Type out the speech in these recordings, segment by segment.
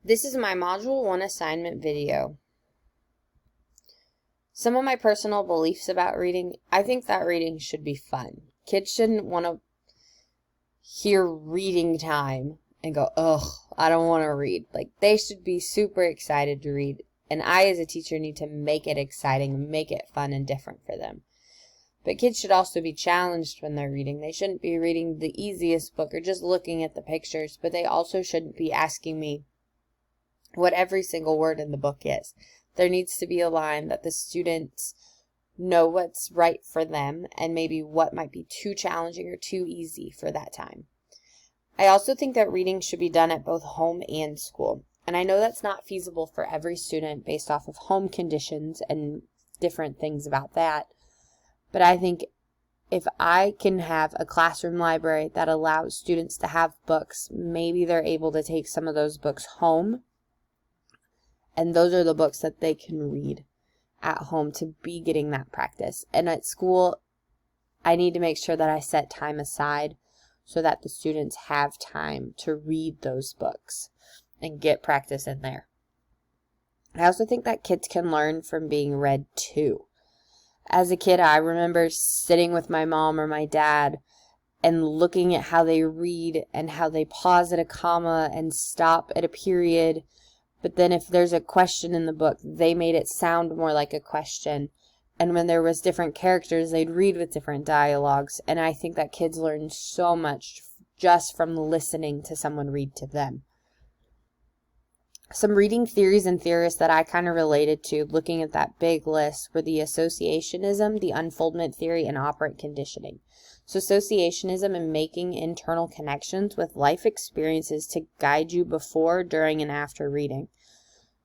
This is my Module 1 assignment video. Some of my personal beliefs about reading. I think that reading should be fun. Kids shouldn't want to hear reading time and go, ugh, I don't want to read. Like, they should be super excited to read. And I, as a teacher, need to make it exciting, make it fun and different for them. But kids should also be challenged when they're reading. They shouldn't be reading the easiest book or just looking at the pictures, but they also shouldn't be asking me what every single word in the book is. There needs to be a line that the students know what's right for them and maybe what might be too challenging or too easy for that time. I also think that reading should be done at both home and school. And I know that's not feasible for every student based off of home conditions and different things about that. But I think if I can have a classroom library that allows students to have books, maybe they're able to take some of those books home. And those are the books that they can read at home to be getting that practice. And at school, I need to make sure that I set time aside so that the students have time to read those books and get practice in there. I also think that kids can learn from being read too. As a kid, I remember sitting with my mom or my dad and looking at how they read and how they pause at a comma and stop at a period. But then if there's a question in the book, they made it sound more like a question. And when there was different characters, they'd read with different dialogues. And I think that kids learn so much just from listening to someone read to them. Some reading theories and theorists that I kind of related to, looking at that big list, were the associationism, the unfoldment theory, and operant conditioning. So associationism and making internal connections with life experiences to guide you before, during, and after reading.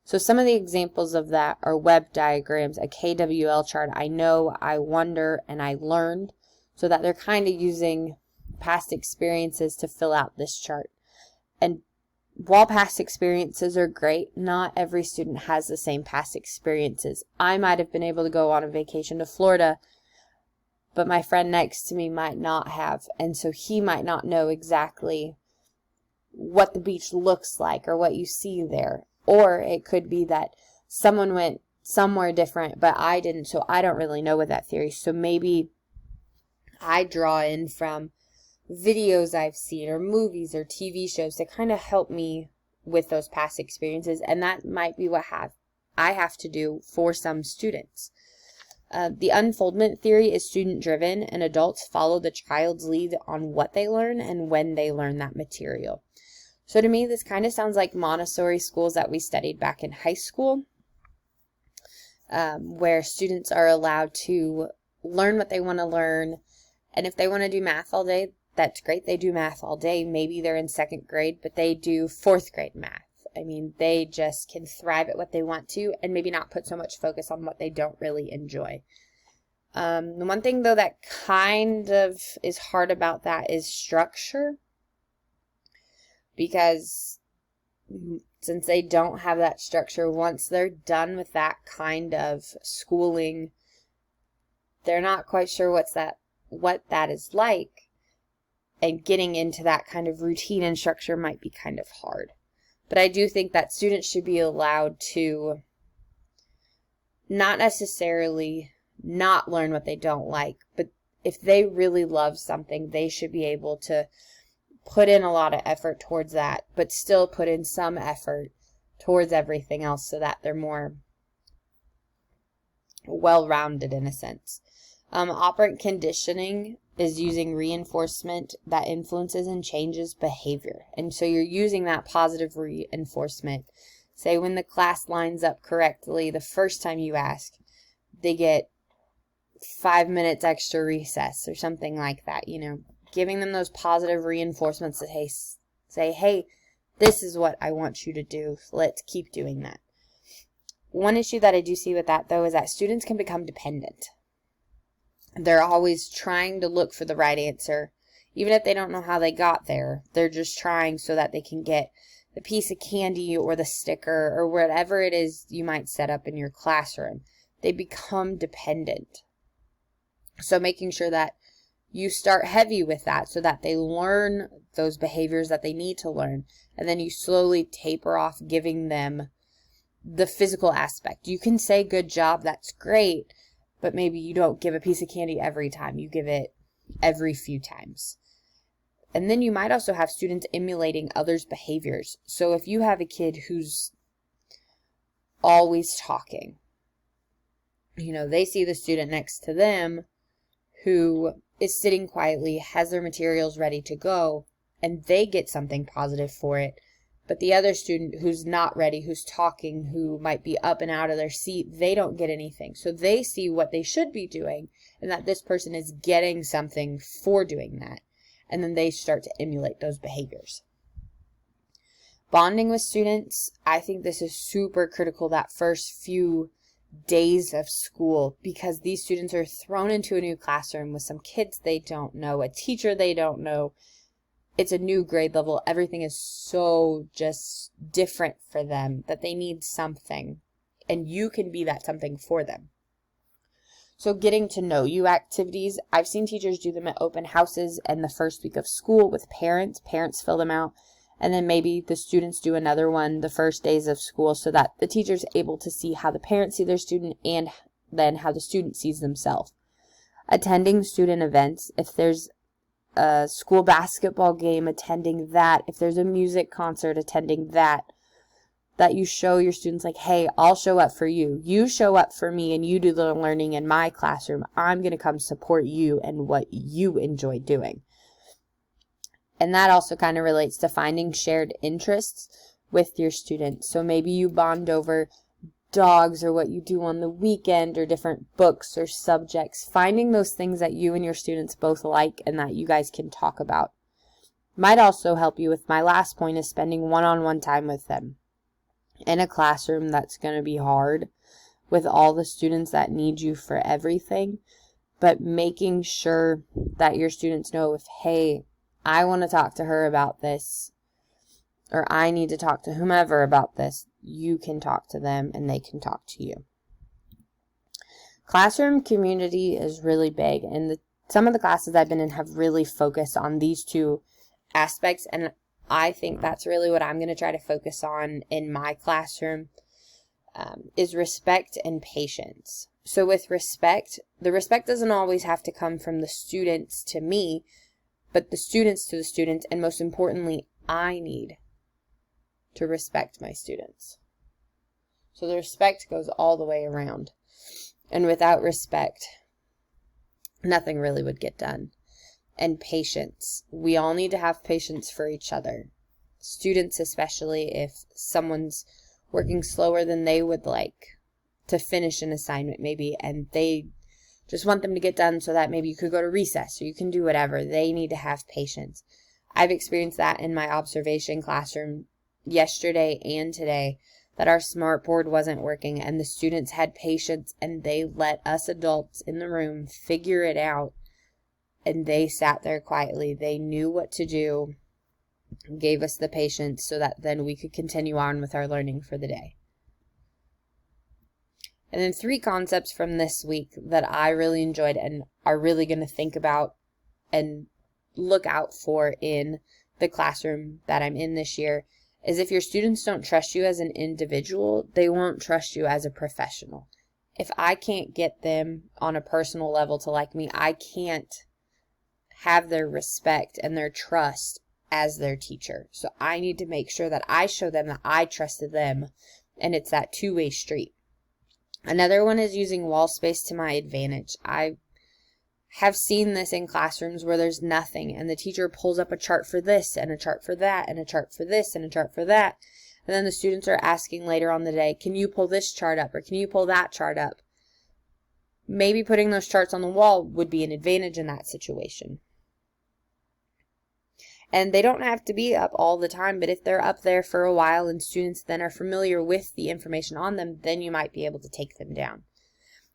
So some of the examples of that are web diagrams, a KWL chart, I know, I wonder, and I learned, so that they're kind of using past experiences to fill out this chart. And while past experiences are great, not every student has the same past experiences. I might have been able to go on a vacation to Florida, but my friend next to me might not have, and so he might not know exactly what the beach looks like or what you see there. Or it could be that someone went somewhere different, but I didn't, so I don't really know what that theory is. So maybe I draw in from videos I've seen or movies or TV shows to kind of help me with those past experiences, and that might be what I have to do for some students. The unfoldment theory is student-driven, and adults follow the child's lead on what they learn and when they learn that material. So to me, this kind of sounds like Montessori schools that we studied back in high school, where students are allowed to learn what they want to learn, and if they want to do math all day, that's great. They do math all day. Maybe they're in 2nd grade, but they do 4th grade math. I mean, they just can thrive at what they want to and maybe not put so much focus on what they don't really enjoy. The one thing, though, that kind of is hard about that is structure. Because since they don't have that structure, once they're done with that kind of schooling, they're not quite sure what that is like. And getting into that kind of routine and structure might be kind of hard. But I do think that students should be allowed to not necessarily not learn what they don't like, but if they really love something, they should be able to put in a lot of effort towards that, but still put in some effort towards everything else so that they're more well-rounded in a sense. Operant conditioning is using reinforcement that influences and changes behavior. And so you're using that positive reinforcement. Say when the class lines up correctly the first time you ask, they get 5 minutes extra recess or something like that, giving them those positive reinforcements that say, hey, this is what I want you to do. Let's keep doing that. One issue that I do see with that, though, is that students can become dependent. They're always trying to look for the right answer. Even if they don't know how they got there, they're just trying so that they can get the piece of candy or the sticker or whatever it is you might set up in your classroom. They become dependent. So making sure that you start heavy with that so that they learn those behaviors that they need to learn. And then you slowly taper off giving them the physical aspect. You can say good job, that's great, but maybe you don't give a piece of candy every time. You give it every few times. And then you might also have students emulating others' behaviors. So if you have a kid who's always talking, they see the student next to them who is sitting quietly, has their materials ready to go, and they get something positive for it. But the other student who's not ready, who's talking, who might be up and out of their seat, they don't get anything. So they see what they should be doing and that this person is getting something for doing that. And then they start to emulate those behaviors. Bonding with students, I think this is super critical that first few days of school, because these students are thrown into a new classroom with some kids they don't know, a teacher they don't know. It's a new grade level. Everything is so just different for them that they need something, and you can be that something for them. So getting to know you activities, I've seen teachers do them at open houses and the first week of school with parents. Parents fill them out, and then maybe the students do another one the first days of school so that the teacher's able to see how the parents see their student and then how the student sees themselves. Attending student events, if there's a school basketball game, attending that. If there's a music concert, attending that you show your students like, hey, I'll show up for you. You show up for me and you do the learning in my classroom. I'm going to come support you and what you enjoy doing. And that also kind of relates to finding shared interests with your students. So maybe you bond over dogs or what you do on the weekend or different books or subjects. Finding those things that you and your students both like and that you guys can talk about. Might also help you with my last point is spending one-on-one time with them. In a classroom that's going to be hard with all the students that need you for everything, but making sure that your students know if, hey, I want to talk to her about this, or I need to talk to whomever about this, you can talk to them and they can talk to you. Classroom community is really big, and some of the classes I've been in have really focused on these two aspects, and I think that's really what I'm going to try to focus on in my classroom, is respect and patience. So with respect, the respect doesn't always have to come from the students to me, but the students to the students, and most importantly, I need to respect my students. So the respect goes all the way around. And without respect, nothing really would get done. And patience. We all need to have patience for each other. Students especially, if someone's working slower than they would like to finish an assignment maybe, and they just want them to get done so that maybe you could go to recess or you can do whatever. They need to have patience. I've experienced that in my observation classroom yesterday and today, that our smartboard wasn't working and the students had patience and they let us adults in the room figure it out. And they sat there quietly. They knew what to do, gave us the patience so that then we could continue on with our learning for the day. And then 3 concepts from this week that I really enjoyed and are really going to think about and look out for in the classroom that I'm in this year is if your students don't trust you as an individual, they won't trust you as a professional. If I can't get them on a personal level to like me, I can't have their respect and their trust as their teacher. So I need to make sure that I show them that I trusted them, and it's that two-way street. Another one is using wall space to my advantage. I have seen this in classrooms where there's nothing and the teacher pulls up a chart for this and a chart for that and a chart for this and a chart for that. And then the students are asking later on the day, can you pull this chart up or can you pull that chart up? Maybe putting those charts on the wall would be an advantage in that situation. And they don't have to be up all the time, but if they're up there for a while and students then are familiar with the information on them, then you might be able to take them down.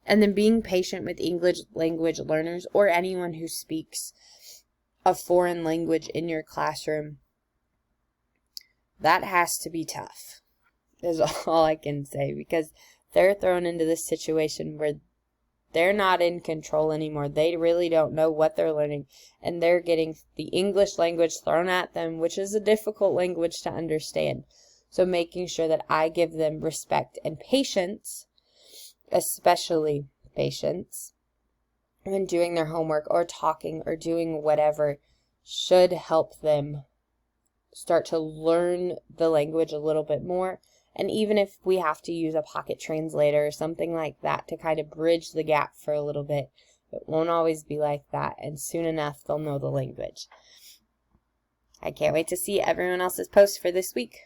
And then being patient with English language learners or anyone who speaks a foreign language in your classroom, that has to be tough, is all I can say, because they're thrown into this situation where they're not in control anymore. They really don't know what they're learning, and they're getting the English language thrown at them, which is a difficult language to understand. So making sure that I give them respect and patience, especially patience, when doing their homework or talking or doing whatever, should help them start to learn the language a little bit more. And even if we have to use a pocket translator or something like that to kind of bridge the gap for a little bit, it won't always be like that, and soon enough they'll know the language. I can't wait to see everyone else's posts for this week.